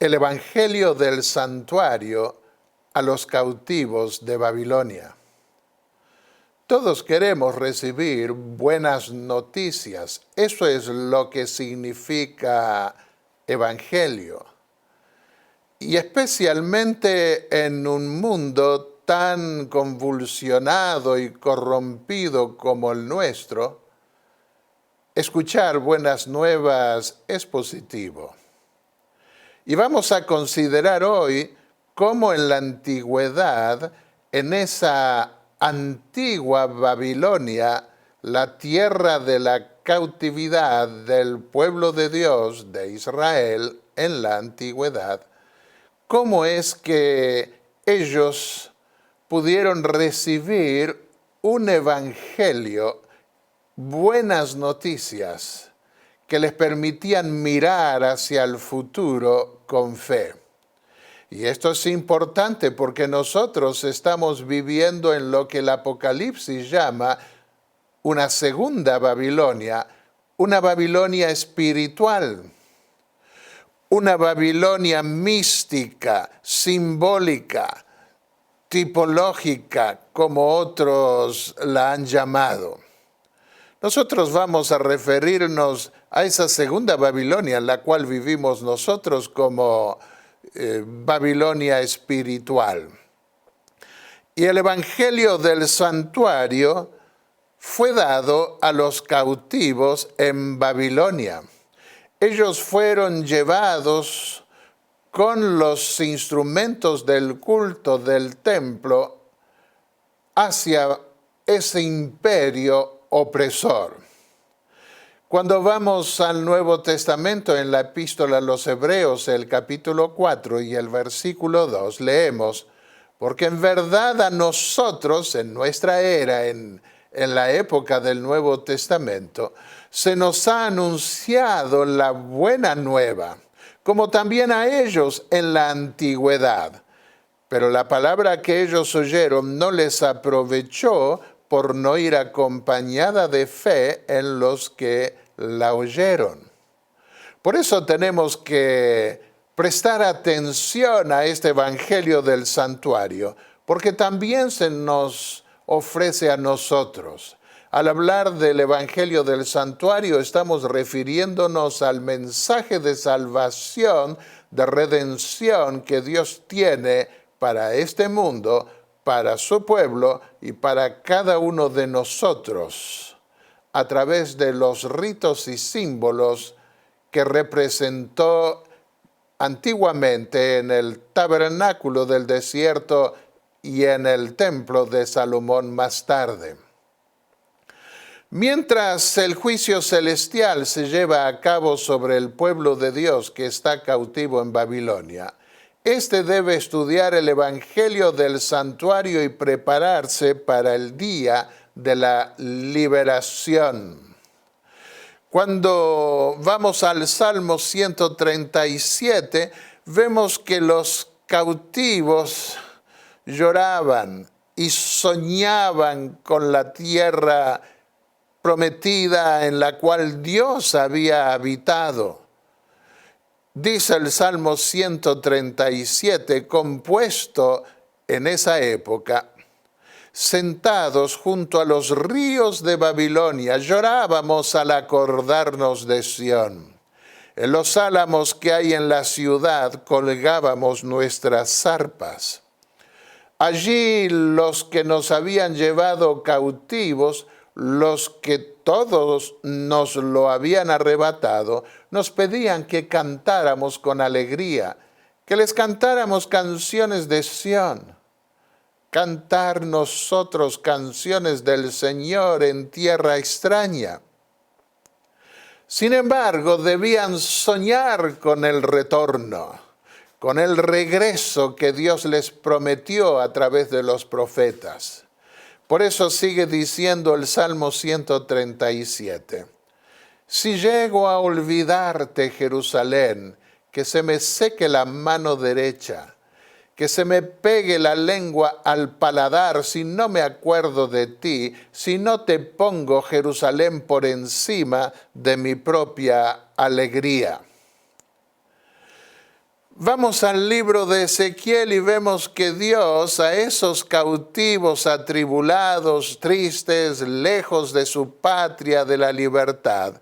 El Evangelio del Santuario a los cautivos de Babilonia. Todos queremos recibir buenas noticias. Eso es lo que significa Evangelio. Y especialmente en un mundo tan convulsionado y corrompido como el nuestro, escuchar buenas nuevas es positivo. Y vamos a considerar hoy cómo en la antigüedad, en esa antigua Babilonia, la tierra de la cautividad del pueblo de Dios, de Israel, en la antigüedad, cómo es que ellos pudieron recibir un evangelio, buenas noticias, que les permitían mirar hacia el futuro con fe. Y esto es importante porque nosotros estamos viviendo en lo que el Apocalipsis llama una segunda Babilonia, una Babilonia espiritual, una Babilonia mística, simbólica, tipológica, como otros la han llamado. Nosotros vamos a referirnos a esa segunda Babilonia en la cual vivimos nosotros como Babilonia espiritual. Y el Evangelio del Santuario fue dado a los cautivos en Babilonia. Ellos fueron llevados con los instrumentos del culto del templo hacia ese imperio opresor. Cuando vamos al Nuevo Testamento en la epístola a los Hebreos, el capítulo 4 y el versículo 2, leemos: porque en verdad a nosotros, en nuestra era, en la época del Nuevo Testamento, se nos ha anunciado la buena nueva, como también a ellos en la antigüedad. Pero la palabra que ellos oyeron no les aprovechó por no ir acompañada de fe en los que la oyeron. Por eso tenemos que prestar atención a este Evangelio del Santuario, porque también se nos ofrece a nosotros. Al hablar del Evangelio del Santuario, estamos refiriéndonos al mensaje de salvación, de redención que Dios tiene para este mundo, para su pueblo y para cada uno de nosotros, a través de los ritos y símbolos que representó antiguamente en el tabernáculo del desierto y en el templo de Salomón más tarde. Mientras el juicio celestial se lleva a cabo sobre el pueblo de Dios que está cautivo en Babilonia, este debe estudiar el Evangelio del Santuario y prepararse para el día de la liberación. Cuando vamos al Salmo 137, vemos que los cautivos lloraban y soñaban con la tierra prometida en la cual Dios había habitado. Dice el Salmo 137, compuesto en esa época: sentados junto a los ríos de Babilonia, llorábamos al acordarnos de Sión. En los álamos que hay en la ciudad colgábamos nuestras zarpas. Allí los que nos habían llevado cautivos, los que todos nos lo habían arrebatado, nos pedían que cantáramos con alegría, que les cantáramos canciones de Sión. Cantar nosotros canciones del Señor en tierra extraña. Sin embargo, debían soñar con el retorno, con el regreso que Dios les prometió a través de los profetas. Por eso sigue diciendo el Salmo 137. Si llego a olvidarte, Jerusalén, que se me seque la mano derecha, que se me pegue la lengua al paladar si no me acuerdo de ti, si no te pongo, Jerusalén, por encima de mi propia alegría. Vamos al libro de Ezequiel y vemos que Dios a esos cautivos, atribulados, tristes, lejos de su patria, de la libertad,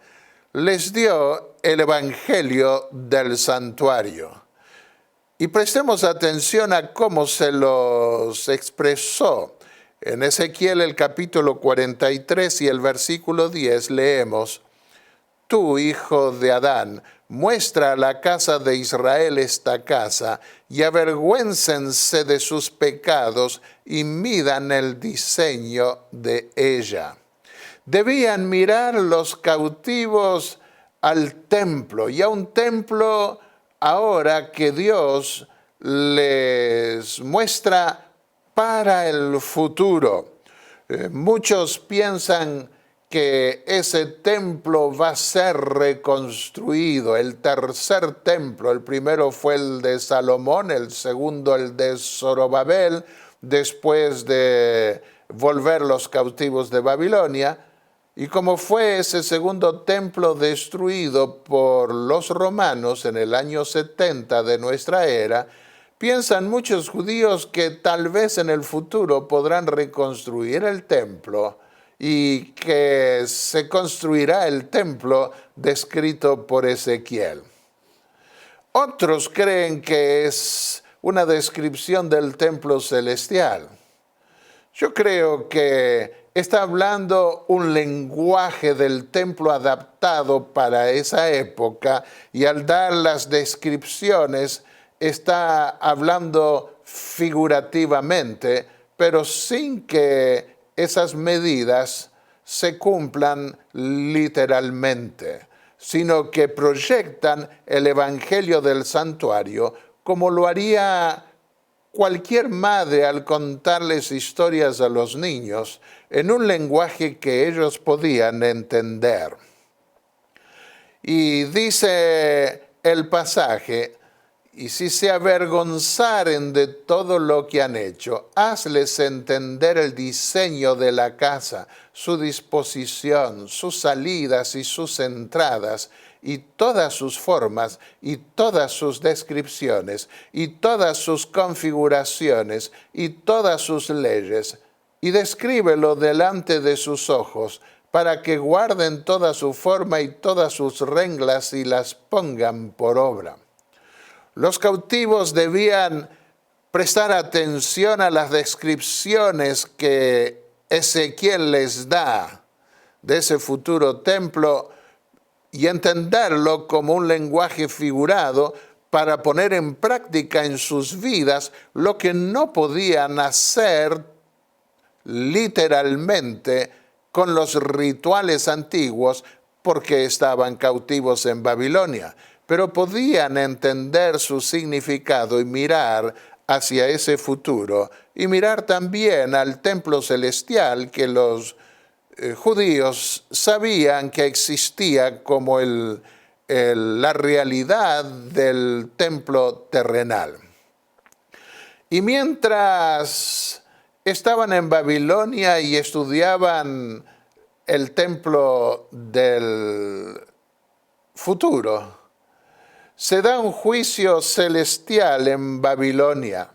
les dio el evangelio del santuario. Y prestemos atención a cómo se los expresó. En Ezequiel el capítulo 43 y el versículo 10 leemos: Tú, hijo de Adán, muestra a la casa de Israel esta casa, y avergüéncense de sus pecados y midan el diseño de ella. Debían mirar los cautivos al templo, y a un templo ahora que Dios les muestra para el futuro. Muchos piensan que ese templo va a ser reconstruido, el tercer templo. El primero fue el de Salomón, el segundo el de Zorobabel, después de volver los cautivos de Babilonia. Y como fue ese segundo templo destruido por los romanos en el año 70 de nuestra era, piensan muchos judíos que tal vez en el futuro podrán reconstruir el templo y que se construirá el templo descrito por Ezequiel. Otros creen que es una descripción del templo celestial. Yo creo que está hablando un lenguaje del templo adaptado para esa época, y al dar las descripciones está hablando figurativamente, pero sin que esas medidas se cumplan literalmente, sino que proyectan el evangelio del santuario como lo haría cualquier madre al contarles historias a los niños en un lenguaje que ellos podían entender. Y dice el pasaje: y si se avergonzaren de todo lo que han hecho, hazles entender el diseño de la casa, su disposición, sus salidas y sus entradas, y todas sus formas, y todas sus descripciones, y todas sus configuraciones, y todas sus leyes, y descríbelo delante de sus ojos, para que guarden toda su forma y todas sus reglas y las pongan por obra. Los cautivos debían prestar atención a las descripciones que Ezequiel les da de ese futuro templo y entenderlo como un lenguaje figurado para poner en práctica en sus vidas lo que no podían hacer literalmente con los rituales antiguos porque estaban cautivos en Babilonia. Pero podían entender su significado y mirar hacia ese futuro, y mirar también al templo celestial que los judíos sabían que existía como la realidad del templo terrenal. Y mientras estaban en Babilonia y estudiaban el templo del futuro, se da un juicio celestial en Babilonia.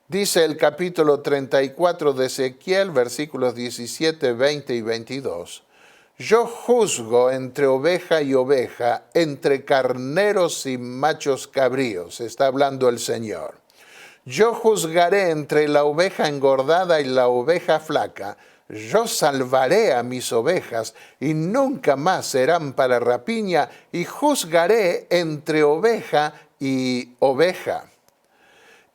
Dice el capítulo 34 de Ezequiel, versículos 17, 20 y 22. Yo juzgo entre oveja y oveja, entre carneros y machos cabríos, está hablando el Señor. Yo juzgaré entre la oveja engordada y la oveja flaca. Yo salvaré a mis ovejas y nunca más serán para rapiña, y juzgaré entre oveja y oveja.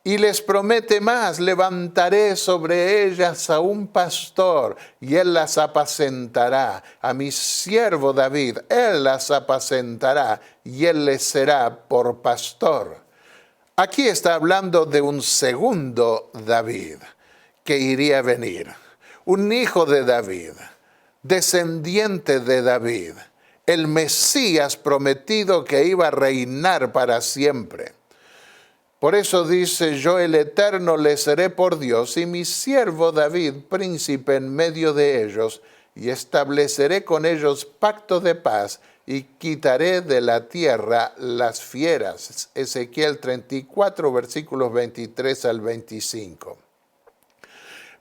Y les promete más: levantaré sobre ellas a un pastor, y él las apacentará. A mi siervo David, él las apacentará, y él les será por pastor. Aquí está hablando de un segundo David que iría a venir. Un hijo de David, descendiente de David, el Mesías prometido que iba a reinar para siempre. Por eso dice: yo el Eterno les seré por Dios, y mi siervo David príncipe en medio de ellos, y estableceré con ellos pacto de paz, y quitaré de la tierra las fieras. Ezequiel 34, versículos 23 al 25.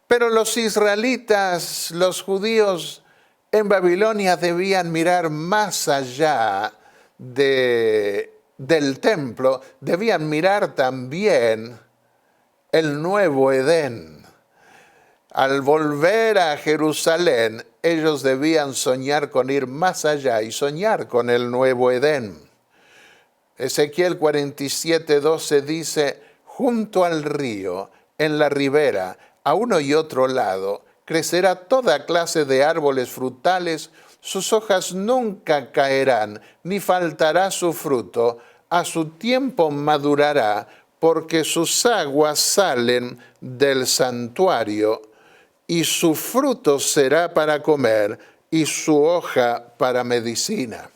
Pero los israelitas, los judíos en Babilonia debían mirar más allá del templo, debían mirar también el nuevo Edén. Al volver a Jerusalén, ellos debían soñar con ir más allá y soñar con el nuevo Edén. Ezequiel 47:12 dice, junto al río, en la ribera, a uno y otro lado, crecerá toda clase de árboles frutales, sus hojas nunca caerán, ni faltará su fruto, a su tiempo madurará, porque sus aguas salen del santuario, y su fruto será para comer, y su hoja para medicina.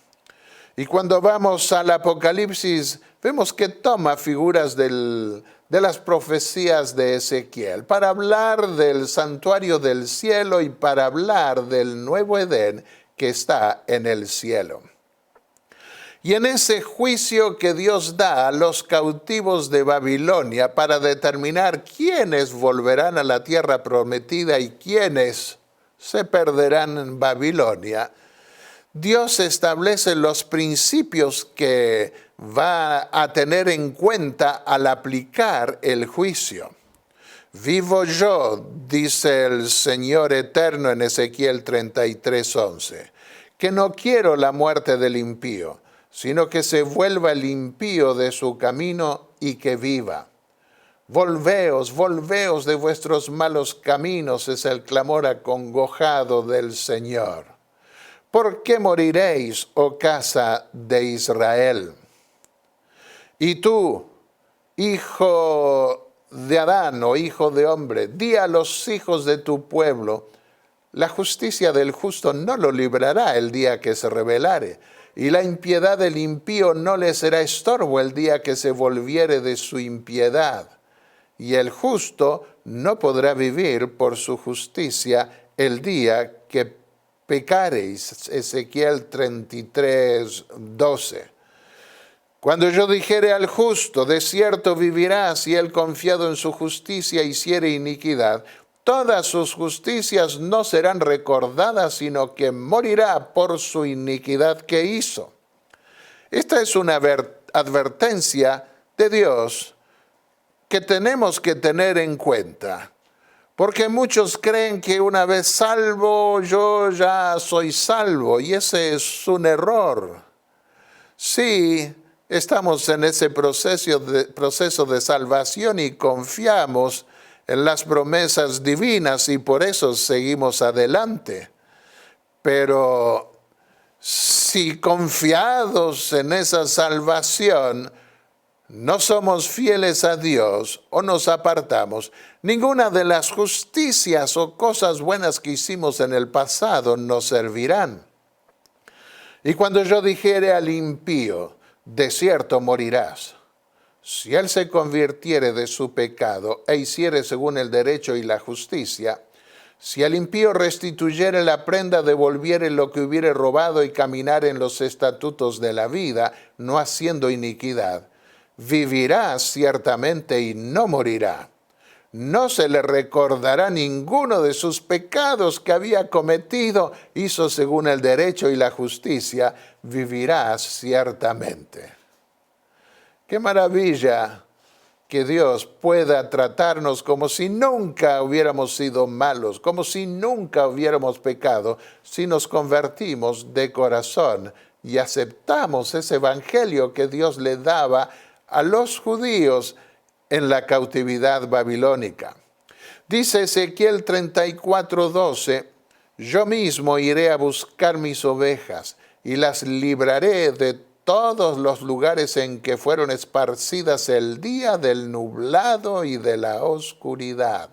Y cuando vamos al Apocalipsis, vemos que toma figuras de las profecías de Ezequiel para hablar del santuario del cielo y para hablar del nuevo Edén que está en el cielo. Y en ese juicio que Dios da a los cautivos de Babilonia para determinar quiénes volverán a la tierra prometida y quiénes se perderán en Babilonia, Dios establece los principios que va a tener en cuenta al aplicar el juicio. Vivo yo, dice el Señor eterno en Ezequiel 33:11, que no quiero la muerte del impío, sino que se vuelva el impío de su camino y que viva. Volveos, volveos de vuestros malos caminos, es el clamor acongojado del Señor. ¿Por qué moriréis, oh casa de Israel? Y tú, hijo de Adán o hijo de hombre, di a los hijos de tu pueblo, la justicia del justo no lo librará el día que se rebelare, y la impiedad del impío no le será estorbo el día que se volviere de su impiedad. Y el justo no podrá vivir por su justicia el día que pecareis. Ezequiel 33:12. Cuando yo dijere al justo, de cierto vivirás, y él confiado en su justicia hiciere iniquidad, todas sus justicias no serán recordadas, sino que morirá por su iniquidad que hizo. Esta es una advertencia de Dios que tenemos que tener en cuenta. Porque muchos creen que una vez salvo, yo ya soy salvo, y ese es un error. Sí, estamos en ese proceso de salvación y confiamos en las promesas divinas y por eso seguimos adelante. Pero si confiados en esa salvación no somos fieles a Dios o nos apartamos, ninguna de las justicias o cosas buenas que hicimos en el pasado nos servirán. Y cuando yo dijere al impío, de cierto morirás, si él se convirtiere de su pecado e hiciere según el derecho y la justicia, si el impío restituyere la prenda, devolviere lo que hubiere robado y caminare en los estatutos de la vida, no haciendo iniquidad, vivirá ciertamente y no morirá. No se le recordará ninguno de sus pecados que había cometido, hizo según el derecho y la justicia, vivirá ciertamente. Qué maravilla que Dios pueda tratarnos como si nunca hubiéramos sido malos, como si nunca hubiéramos pecado, si nos convertimos de corazón y aceptamos ese evangelio que Dios le daba a los judíos en la cautividad babilónica. Dice Ezequiel 34:12, yo mismo iré a buscar mis ovejas y las libraré de todos los lugares en que fueron esparcidas el día del nublado y de la oscuridad.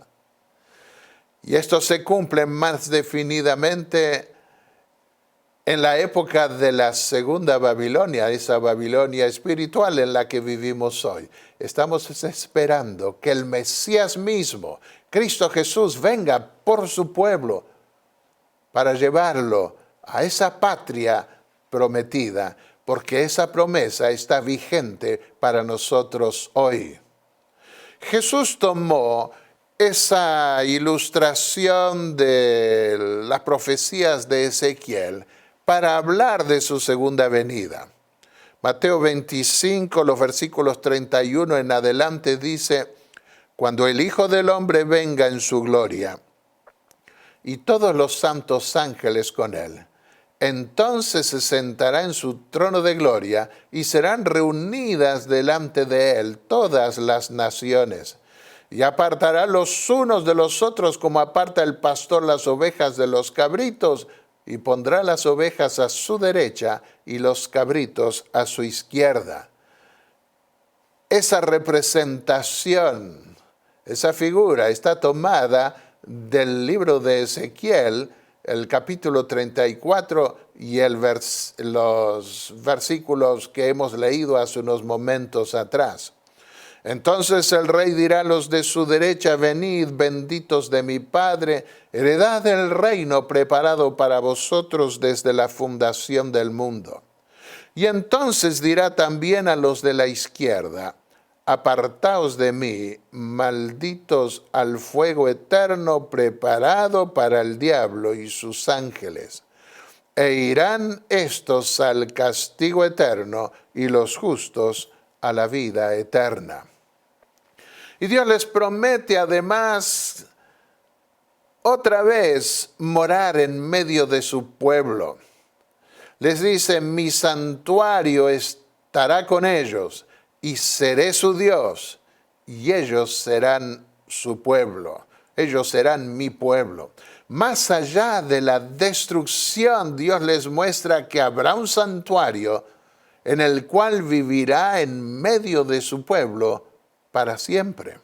Y esto se cumple más definidamente en la época de la segunda Babilonia, esa Babilonia espiritual en la que vivimos hoy. Estamos esperando que el Mesías mismo, Cristo Jesús, venga por su pueblo para llevarlo a esa patria prometida, porque esa promesa está vigente para nosotros hoy. Jesús tomó esa ilustración de las profecías de Ezequiel para hablar de su segunda venida. Mateo 25, los versículos 31 en adelante dice: cuando el Hijo del Hombre venga en su gloria y todos los santos ángeles con él, entonces se sentará en su trono de gloria y serán reunidas delante de él todas las naciones. Y apartará los unos de los otros como aparta el pastor las ovejas de los cabritos, y pondrá las ovejas a su derecha y los cabritos a su izquierda. Esa representación, esa figura está tomada del libro de Ezequiel, el capítulo 34 y los versículos que hemos leído hace unos momentos atrás. Entonces el rey dirá a los de su derecha: venid, benditos de mi Padre, heredad del reino preparado para vosotros desde la fundación del mundo. Y entonces dirá también a los de la izquierda: apartaos de mí, malditos, al fuego eterno preparado para el diablo y sus ángeles. E irán estos al castigo eterno y los justos a la vida eterna. Y Dios les promete además otra vez morar en medio de su pueblo. Les dice: mi santuario estará con ellos y seré su Dios, y ellos serán su pueblo. Ellos serán mi pueblo. Más allá de la destrucción, Dios les muestra que habrá un santuario en el cual vivirá en medio de su pueblo para siempre.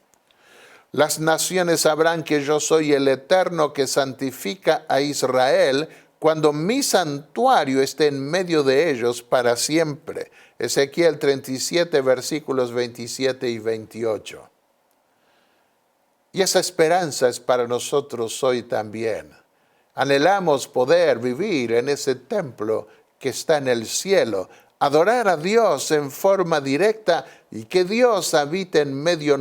Las naciones sabrán que yo soy el Eterno que santifica a Israel cuando mi santuario esté en medio de ellos para siempre. Ezequiel 37, versículos 27 y 28. Y esa esperanza es para nosotros hoy también. Anhelamos poder vivir en ese templo que está en el cielo, adorar a Dios en forma directa y que Dios habite en medio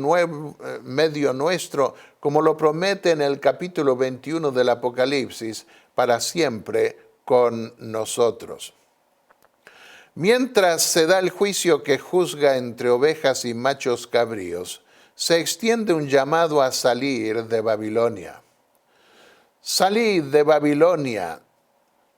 nuestro, como lo promete en el capítulo 21 del Apocalipsis, para siempre con nosotros. Mientras se da el juicio que juzga entre ovejas y machos cabríos, se extiende un llamado a salir de Babilonia. Salid de Babilonia,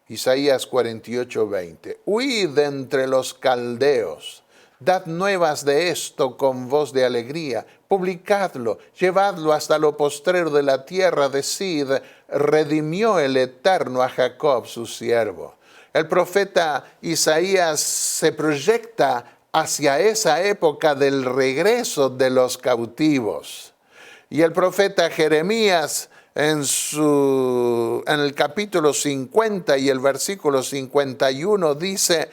Isaías 48:20. Huid de entre los caldeos. Dad nuevas de esto con voz de alegría. Publicadlo, llevadlo hasta lo postrero de la tierra. Decid: redimió el Eterno a Jacob su siervo. El profeta Isaías se proyecta hacia esa época del regreso de los cautivos. Y el profeta Jeremías en el capítulo 50 y el versículo 51 dice: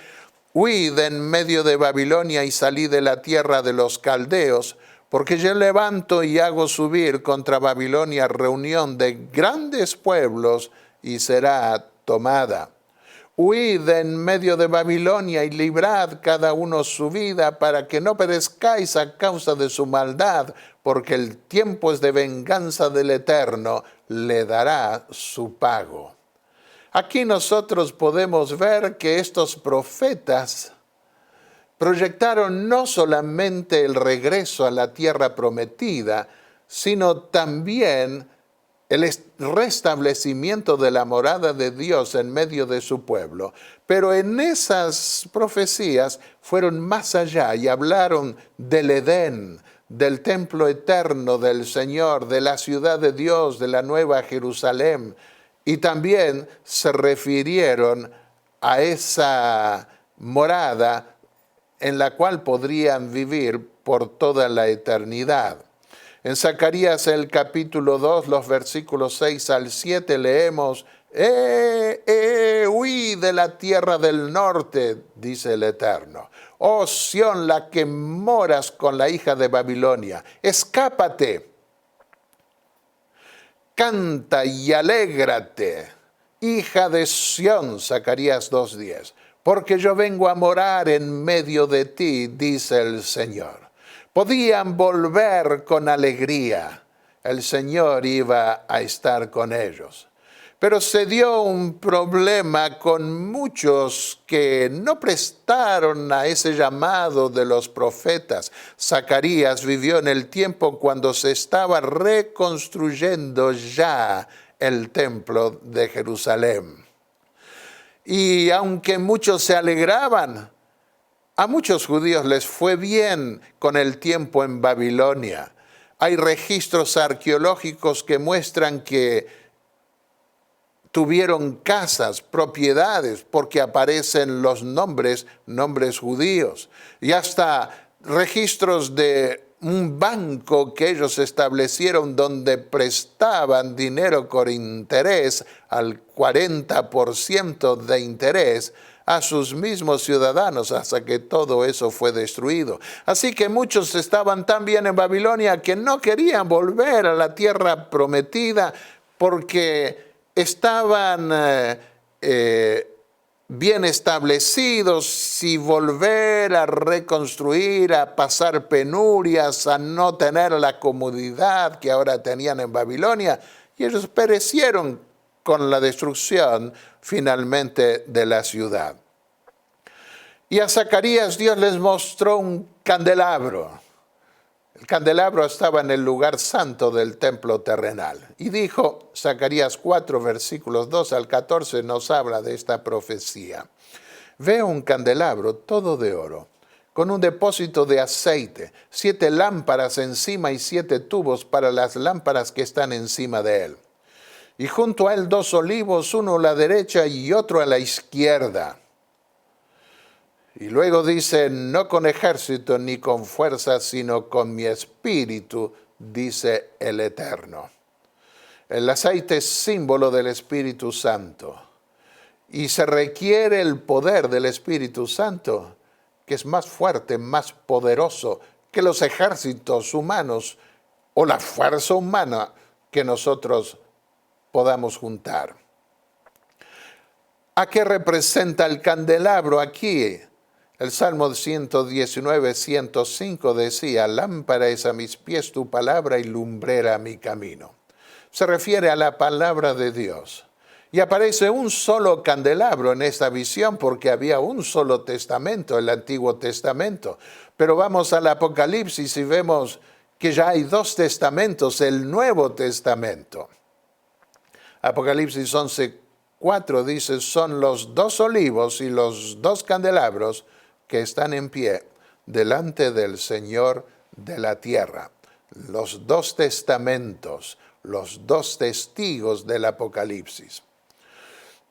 huid en medio de Babilonia y salid de la tierra de los caldeos, porque yo levanto y hago subir contra Babilonia reunión de grandes pueblos y será tomada. Huid en medio de Babilonia y librad cada uno su vida para que no perezcáis a causa de su maldad, porque el tiempo es de venganza del Eterno, le dará su pago. Aquí nosotros podemos ver que estos profetas proyectaron no solamente el regreso a la tierra prometida, sino también el restablecimiento de la morada de Dios en medio de su pueblo. Pero en esas profecías fueron más allá y hablaron del Edén, del templo eterno del Señor, de la ciudad de Dios, de la nueva Jerusalén. Y también se refirieron a esa morada en la cual podrían vivir por toda la eternidad. En Zacarías el capítulo 2, los versículos 6 al 7 leemos: huí de la tierra del norte, dice el Eterno. Oh Sión, la que moras con la hija de Babilonia, escápate. Canta y alégrate, hija de Sión, Zacarías 2:10. porque yo vengo a morar en medio de ti, dice el Señor. Podían volver con alegría. El Señor iba a estar con ellos. Pero se dio un problema con muchos que no prestaron a ese llamado de los profetas. Zacarías vivió en el tiempo cuando se estaba reconstruyendo ya el templo de Jerusalén. Y aunque muchos se alegraban, a muchos judíos les fue bien con el tiempo en Babilonia. Hay registros arqueológicos que muestran que tuvieron casas, propiedades, porque aparecen los nombres judíos. Y hasta registros de un banco que ellos establecieron donde prestaban dinero con interés, al 40% de interés, a sus mismos ciudadanos, hasta que todo eso fue destruido. Así que muchos estaban tan bien en Babilonia que no querían volver a la tierra prometida porque estaban bien establecidos, y volver a reconstruir, a pasar penurias, a no tener la comodidad que ahora tenían en Babilonia, y ellos perecieron con la destrucción finalmente de la ciudad. Y a Zacarías Dios les mostró un candelabro. El candelabro estaba en el lugar santo del templo terrenal. Y dijo, Zacarías 4, versículos 2 al 14, nos habla de esta profecía. Veo un candelabro todo de oro, con un depósito de aceite, 7 lámparas encima y 7 tubos para las lámparas que están encima de él. Y junto a él 2 olivos, uno a la derecha y otro a la izquierda. Y luego dice, no con ejército ni con fuerza, sino con mi espíritu, dice el Eterno. El aceite es símbolo del Espíritu Santo. Y se requiere el poder del Espíritu Santo, que es más fuerte, más poderoso que los ejércitos humanos o la fuerza humana que nosotros podamos juntar. ¿A qué representa el candelabro aquí? El Salmo 119, 105 decía, lámpara es a mis pies tu palabra y lumbrera a mi camino. Se refiere a la palabra de Dios. Y aparece un solo candelabro en esta visión porque había un solo testamento, el Antiguo Testamento. Pero vamos al Apocalipsis y vemos que ya hay 2 testamentos, el Nuevo Testamento. Apocalipsis 11:4 dice, son los 2 olivos y los 2 candelabros que están en pie delante del Señor de la tierra. Los 2 testamentos, los 2 testigos del Apocalipsis.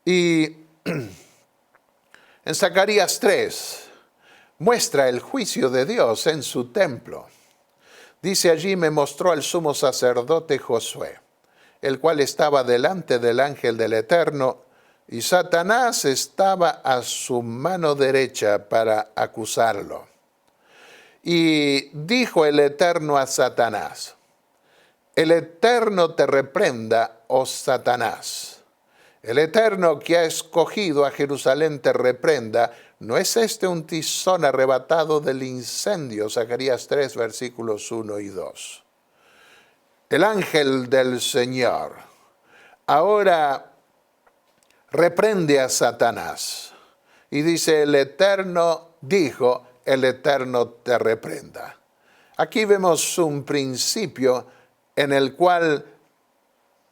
Y en Zacarías 3 muestra el juicio de Dios en su templo. Dice allí, me mostró el sumo sacerdote Josué, el cual estaba delante del ángel del Eterno, y Satanás estaba a su mano derecha para acusarlo. Y dijo el Eterno a Satanás, el Eterno te reprenda, oh Satanás. El Eterno que ha escogido a Jerusalén te reprenda. ¿No es este un tizón arrebatado del incendio? Zacarías 3, versículos 1 y 2. El ángel del Señor ahora reprende a Satanás y dice, el Eterno dijo, el Eterno te reprenda. Aquí vemos un principio en el cual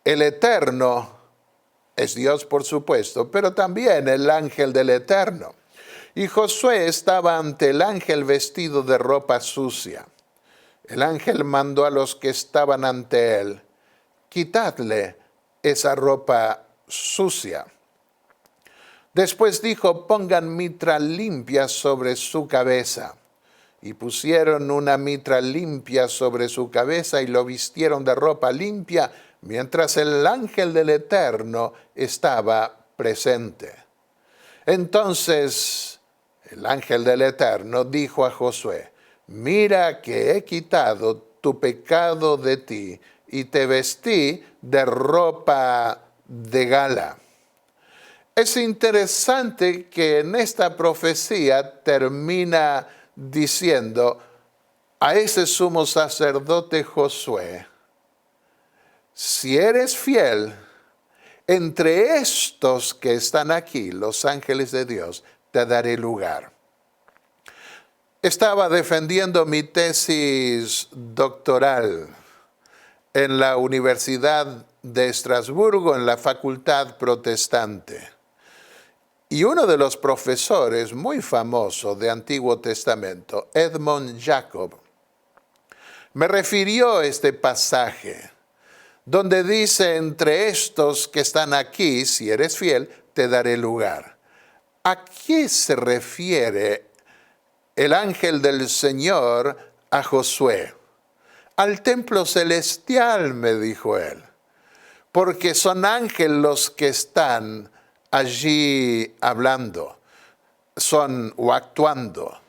el Eterno es Dios, por supuesto, pero también el ángel del Eterno. Y Josué estaba ante el ángel vestido de ropa sucia. El ángel mandó a los que estaban ante él, quitadle esa ropa sucia. Después dijo, pongan mitra limpia sobre su cabeza. Y pusieron una mitra limpia sobre su cabeza y lo vistieron de ropa limpia, mientras el ángel del Eterno estaba presente. Entonces el ángel del Eterno dijo a Josué, mira que he quitado tu pecado de ti y te vestí de ropa de gala. Es interesante que en esta profecía termina diciendo a ese sumo sacerdote Josué: si eres fiel, entre estos que están aquí, los ángeles de Dios, te daré lugar. Estaba defendiendo mi tesis doctoral en la Universidad de Estrasburgo, en la Facultad Protestante. Y uno de los profesores muy famosos de Antiguo Testamento, Edmond Jacob, me refirió a este pasaje donde dice: entre estos que están aquí, si eres fiel, te daré lugar. ¿A qué se refiere el ángel del Señor a Josué? Al templo celestial, me dijo él, porque son ángeles los que están allí hablando, o actuando.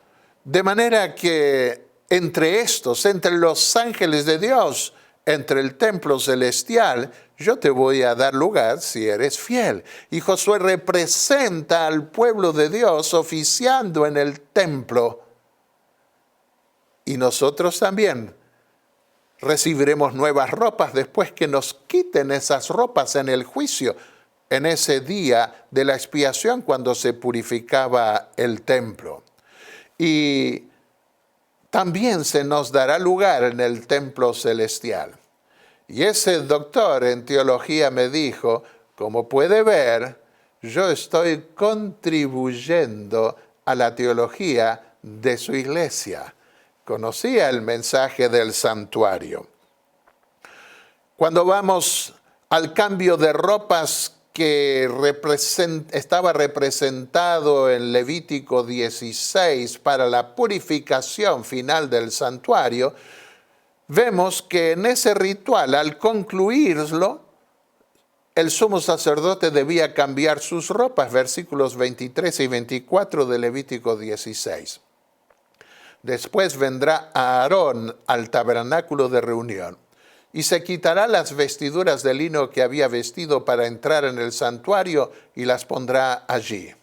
De manera que entre estos, entre los ángeles de Dios, entre el templo celestial, yo te voy a dar lugar si eres fiel. Y Josué representa al pueblo de Dios oficiando en el templo. Y nosotros también recibiremos nuevas ropas después que nos quiten esas ropas en el juicio, en ese día de la expiación cuando se purificaba el templo. Y también se nos dará lugar en el templo celestial. Y ese doctor en teología me dijo: como puede ver, yo estoy contribuyendo a la teología de su iglesia. Conocía el mensaje del santuario. Cuando vamos al cambio de ropas que estaba representado en Levítico 16 para la purificación final del santuario, vemos que en ese ritual, al concluirlo, el sumo sacerdote debía cambiar sus ropas, versículos 23 y 24 de Levítico 16. Después vendrá Aarón al tabernáculo de reunión y se quitará las vestiduras de lino que había vestido para entrar en el santuario y las pondrá allí.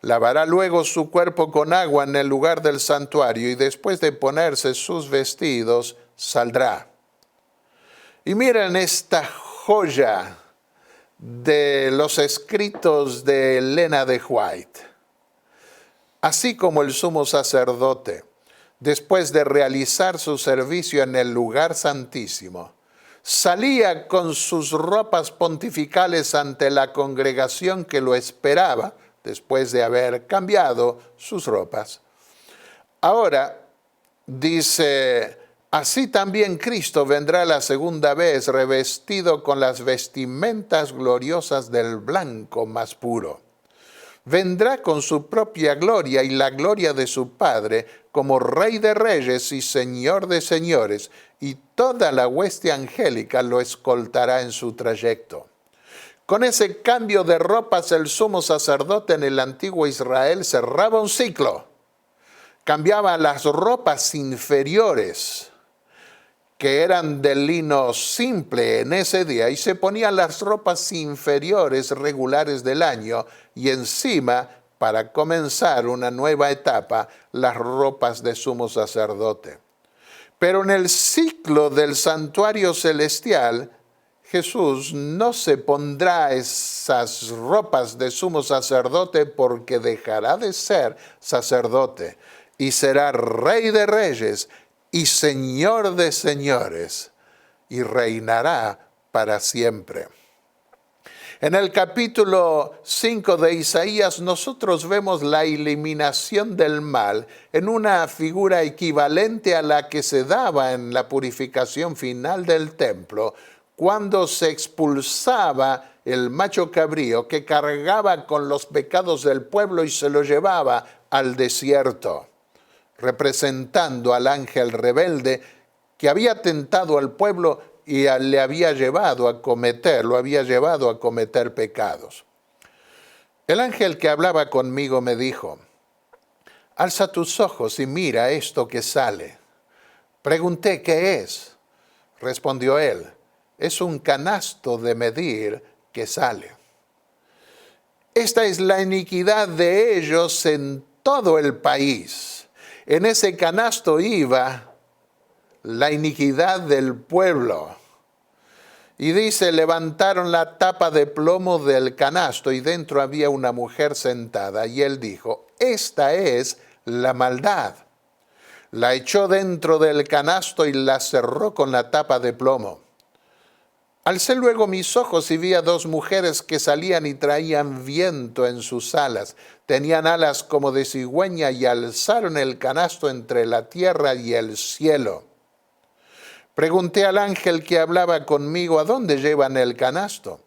Lavará luego su cuerpo con agua en el lugar del santuario y después de ponerse sus vestidos saldrá. Y miren esta joya de los escritos de Elena de White. Así como el sumo sacerdote, después de realizar su servicio en el lugar santísimo, salía con sus ropas pontificales ante la congregación que lo esperaba, después de haber cambiado sus ropas. Ahora, dice: así también Cristo vendrá la segunda vez revestido con las vestimentas gloriosas del blanco más puro. Vendrá con su propia gloria y la gloria de su Padre como Rey de Reyes y Señor de Señores, y toda la hueste angélica lo escoltará en su trayecto. Con ese cambio de ropas, el sumo sacerdote en el antiguo Israel cerraba un ciclo. Cambiaba las ropas inferiores, que eran de lino simple en ese día, y se ponía las ropas inferiores regulares del año, y encima, para comenzar una nueva etapa, las ropas de sumo sacerdote. Pero en el ciclo del santuario celestial, Jesús no se pondrá esas ropas de sumo sacerdote porque dejará de ser sacerdote y será Rey de Reyes y Señor de señores, y reinará para siempre. En el capítulo 5 de Isaías nosotros vemos la eliminación del mal en una figura equivalente a la que se daba en la purificación final del templo, cuando se expulsaba el macho cabrío que cargaba con los pecados del pueblo y se lo llevaba al desierto, representando al ángel rebelde que había tentado al pueblo y lo había llevado a cometer pecados. El ángel que hablaba conmigo me dijo: alza tus ojos y mira esto que sale. Pregunté: ¿qué es? Respondió él: es un canasto de medir que sale. Esta es la iniquidad de ellos en todo el país. En ese canasto iba la iniquidad del pueblo. Y dice, levantaron la tapa de plomo del canasto y dentro había una mujer sentada. Y él dijo, esta es la maldad. La echó dentro del canasto y la cerró con la tapa de plomo. Alcé luego mis ojos y vi a dos mujeres que salían y traían viento en sus alas. Tenían alas como de cigüeña y alzaron el canasto entre la tierra y el cielo. Pregunté al ángel que hablaba conmigo, ¿a dónde llevan el canasto?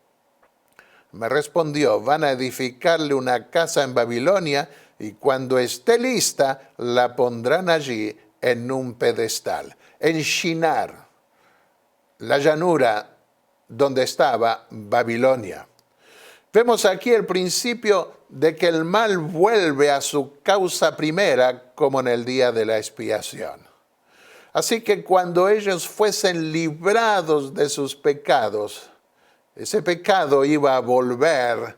Me respondió, van a edificarle una casa en Babilonia y cuando esté lista la pondrán allí en un pedestal. En Shinar, la llanura donde estaba Babilonia. Vemos aquí el principio de que el mal vuelve a su causa primera como en el día de la expiación. Así que cuando ellos fuesen librados de sus pecados, ese pecado iba a volver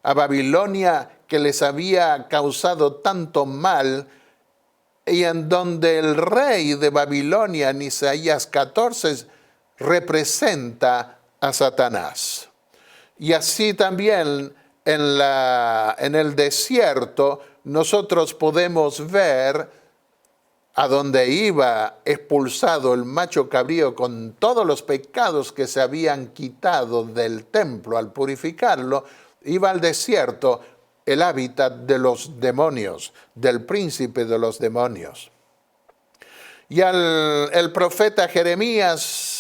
a Babilonia que les había causado tanto mal y en donde el rey de Babilonia en Isaías 14 representa a Satanás. Y así también en el desierto nosotros podemos ver a donde iba expulsado el macho cabrío con todos los pecados que se habían quitado del templo al purificarlo, iba al desierto el hábitat de los demonios, del príncipe de los demonios. Y el profeta Jeremías,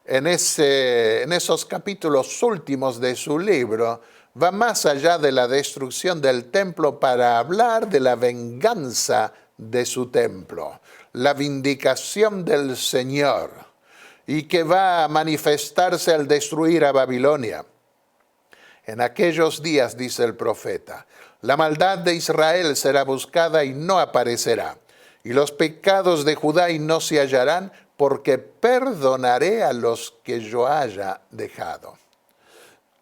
en esos capítulos últimos de su libro, va más allá de la destrucción del templo para hablar de la venganza de su templo, la vindicación del Señor, y que va a manifestarse al destruir a Babilonia. En aquellos días, dice el profeta, la maldad de Israel será buscada y no aparecerá, y los pecados de Judá y no se hallarán, porque perdonaré a los que yo haya dejado.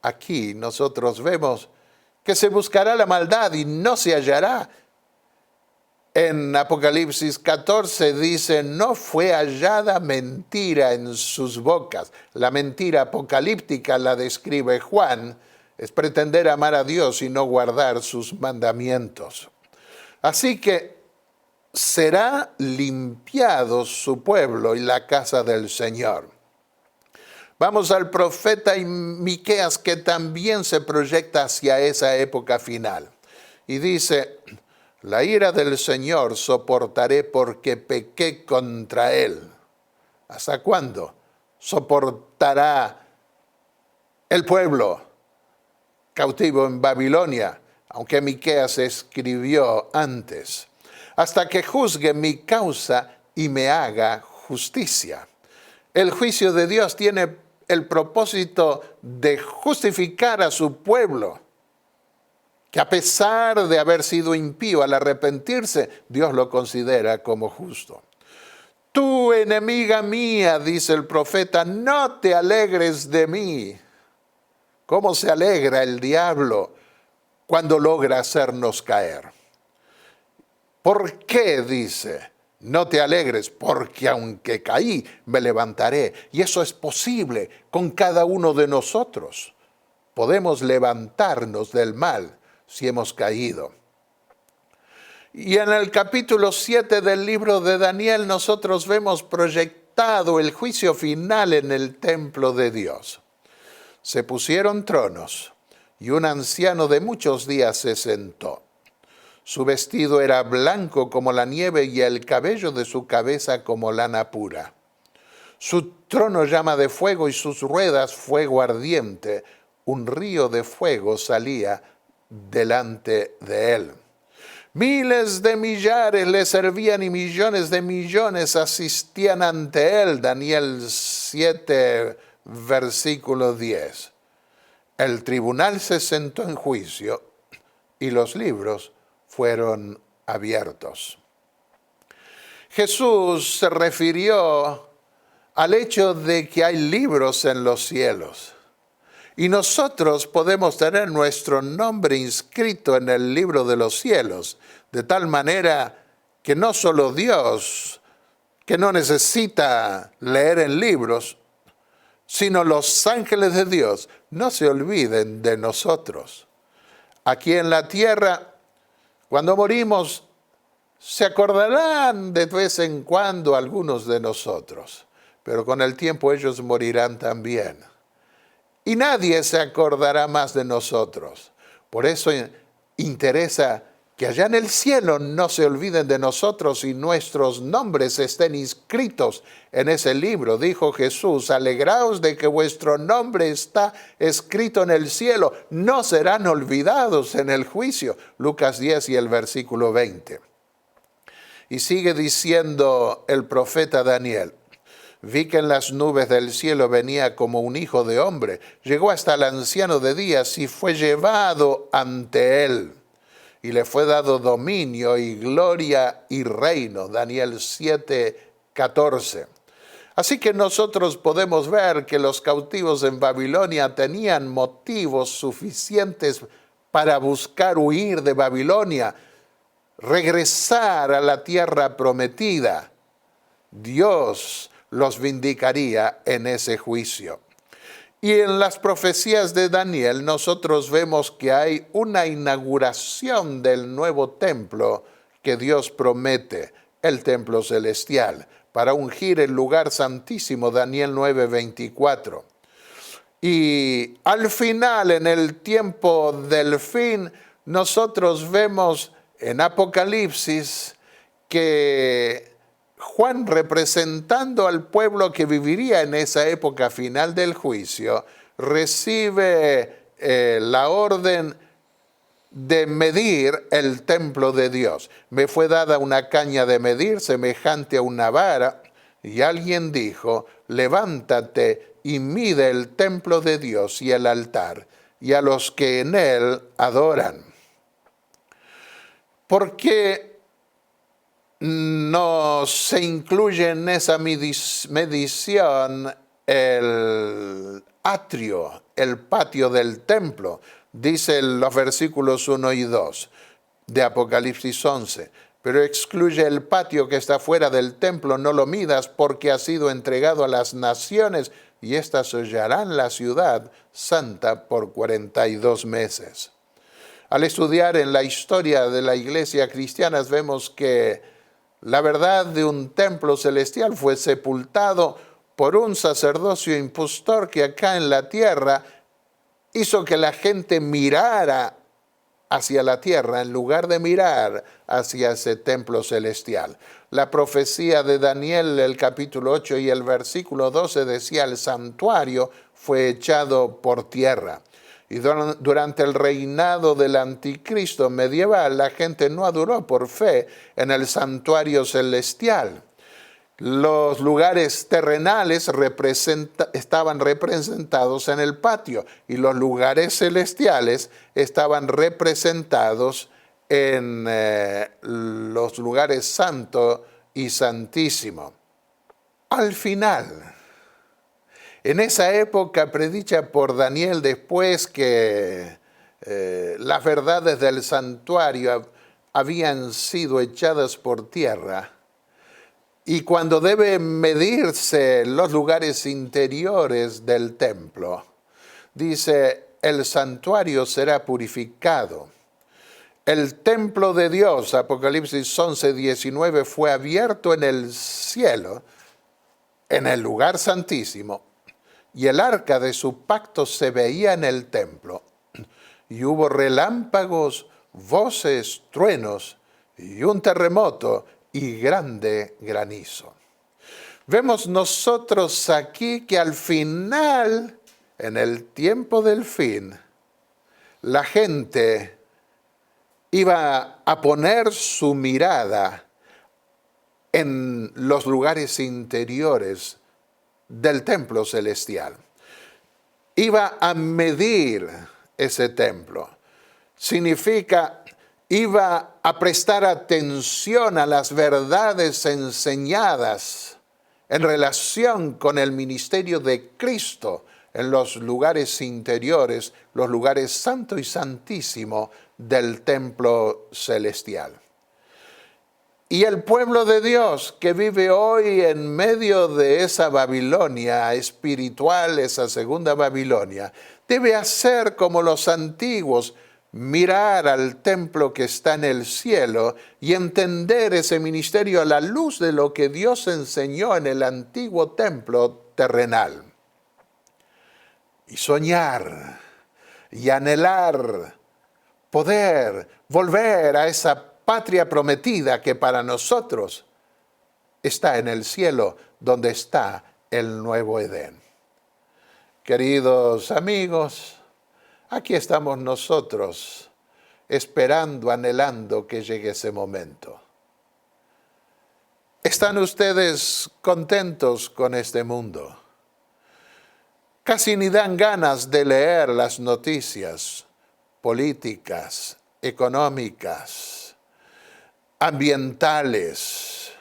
Aquí nosotros vemos que se buscará la maldad y no se hallará. En Apocalipsis 14 dice, no fue hallada mentira en sus bocas. La mentira apocalíptica la describe Juan, es pretender amar a Dios y no guardar sus mandamientos. Así que será limpiado su pueblo y la casa del Señor. Vamos al profeta Miqueas, que también se proyecta hacia esa época final. Y dice, la ira del Señor soportaré porque pequé contra él. ¿Hasta cuándo soportará el pueblo cautivo en Babilonia? Aunque Miqueas escribió antes. Hasta que juzgue mi causa y me haga justicia. El juicio de Dios tiene el propósito de justificar a su pueblo, que a pesar de haber sido impío al arrepentirse, Dios lo considera como justo. Tú, enemiga mía, dice el profeta, no te alegres de mí. ¿Cómo se alegra el diablo cuando logra hacernos caer? ¿Por qué? Dice, no te alegres, porque aunque caí, me levantaré. Y eso es posible con cada uno de nosotros. Podemos levantarnos del mal si hemos caído. Y en el capítulo 7 del libro de Daniel nosotros vemos proyectado el juicio final en el templo de Dios. Se pusieron tronos y un anciano de muchos días se sentó. Su vestido era blanco como la nieve y el cabello de su cabeza como lana pura. Su trono llama de fuego y sus ruedas fuego ardiente. Un río de fuego salía delante de él. Miles de millares le servían y millones de millones asistían ante él. Daniel 7, versículo 10. El tribunal se sentó en juicio y los libros fueron abiertos. Jesús se refirió al hecho de que hay libros en los cielos. Y nosotros podemos tener nuestro nombre inscrito en el libro de los cielos, de tal manera que no solo Dios, que no necesita leer en libros, sino los ángeles de Dios, no se olviden de nosotros. Aquí en la tierra, cuando morimos, se acordarán de vez en cuando algunos de nosotros, pero con el tiempo ellos morirán también. Y nadie se acordará más de nosotros. Por eso interesa que allá en el cielo no se olviden de nosotros y nuestros nombres estén inscritos en ese libro. Dijo Jesús, alegraos de que vuestro nombre está escrito en el cielo. No serán olvidados en el juicio. Lucas 10 y el versículo 20. Y sigue diciendo el profeta Daniel. Vi que en las nubes del cielo venía como un hijo de hombre. Llegó hasta el anciano de días y fue llevado ante él. Y le fue dado dominio y gloria y reino. Daniel 7:14. Así que nosotros podemos ver que los cautivos en Babilonia tenían motivos suficientes para buscar huir de Babilonia, regresar a la tierra prometida. Dios los vindicaría en ese juicio. Y en las profecías de Daniel nosotros vemos que hay una inauguración del nuevo templo que Dios promete, el templo celestial, para ungir el lugar santísimo, Daniel 9:24. Y al final, en el tiempo del fin, nosotros vemos en Apocalipsis que Juan, representando al pueblo que viviría en esa época final del juicio, recibe la orden de medir el templo de Dios. Me fue dada una caña de medir semejante a una vara, y alguien dijo, levántate y mide el templo de Dios y el altar, y a los que en él adoran. Porque no se incluye en esa medición el atrio, el patio del templo, dicen los versículos 1 y 2 de Apocalipsis 11. Pero excluye el patio que está fuera del templo, no lo midas porque ha sido entregado a las naciones y éstas hollarán la ciudad santa por 42 meses. Al estudiar en la historia de la iglesia cristiana vemos que la verdad de un templo celestial fue sepultado por un sacerdocio impostor que acá en la tierra hizo que la gente mirara hacia la tierra en lugar de mirar hacia ese templo celestial. La profecía de Daniel, el capítulo 8 y el versículo 12 decía, el santuario fue echado por tierra. Y durante el reinado del anticristo medieval, la gente no adoró por fe en el santuario celestial. Los lugares terrenales estaban representados en el patio y los lugares celestiales estaban representados en los lugares santo y santísimo. Al final, en esa época predicha por Daniel, después que las verdades del santuario habían sido echadas por tierra, y cuando debe medirse los lugares interiores del templo, dice, el santuario será purificado. El templo de Dios, Apocalipsis 11:19, fue abierto en el cielo, en el lugar santísimo, y el arca de su pacto se veía en el templo. Y hubo relámpagos, voces, truenos, y un terremoto, y grande granizo. Vemos nosotros aquí que al final, en el tiempo del fin, la gente iba a poner su mirada en los lugares interiores del templo celestial. Iba a medir ese templo. Significa, iba a prestar atención a las verdades enseñadas en relación con el ministerio de Cristo en los lugares interiores, los lugares santo y santísimo del templo celestial. Y el pueblo de Dios que vive hoy en medio de esa Babilonia espiritual, esa segunda Babilonia, debe hacer como los antiguos, mirar al templo que está en el cielo y entender ese ministerio a la luz de lo que Dios enseñó en el antiguo templo terrenal. Y soñar y anhelar poder volver a esa patria prometida que para nosotros está en el cielo, donde está el nuevo Edén. Queridos amigos, aquí estamos nosotros esperando, anhelando que llegue ese momento. ¿Están ustedes contentos con este mundo? Casi ni dan ganas de leer las noticias políticas, económicas, ambientales,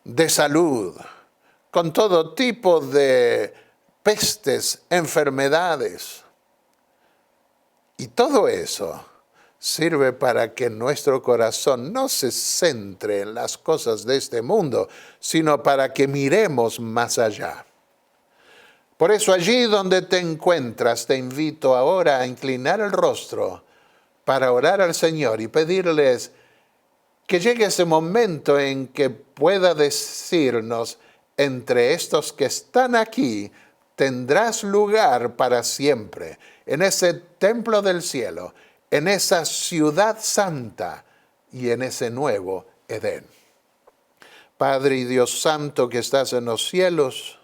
de salud, con todo tipo de pestes, enfermedades. Y todo eso sirve para que nuestro corazón no se centre en las cosas de este mundo, sino para que miremos más allá. Por eso allí donde te encuentras, te invito ahora a inclinar el rostro para orar al Señor y pedirles que llegue ese momento en que pueda decirnos, entre estos que están aquí, tendrás lugar para siempre, en ese templo del cielo, en esa ciudad santa y en ese nuevo Edén. Padre y Dios santo que estás en los cielos,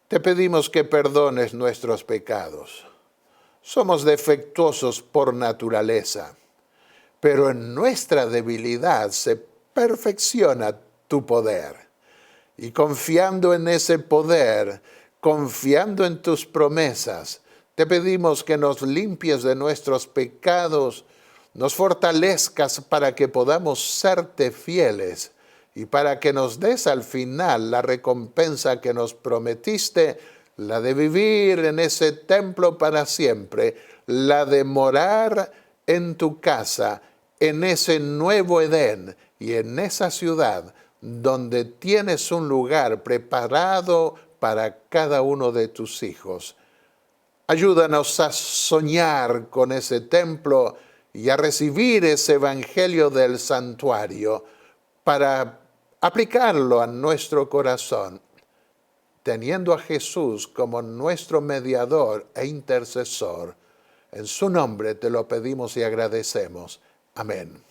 te pedimos que perdones nuestros pecados. Somos defectuosos por naturaleza, pero en nuestra debilidad se perfecciona tu poder. Y confiando en ese poder, confiando en tus promesas, te pedimos que nos limpies de nuestros pecados, nos fortalezcas para que podamos serte fieles y para que nos des al final la recompensa que nos prometiste, la de vivir en ese templo para siempre, la de morar en tu casa, en ese nuevo Edén y en esa ciudad donde tienes un lugar preparado para cada uno de tus hijos. Ayúdanos a soñar con ese templo y a recibir ese evangelio del santuario para aplicarlo a nuestro corazón, teniendo a Jesús como nuestro mediador e intercesor. En su nombre te lo pedimos y agradecemos. Amén.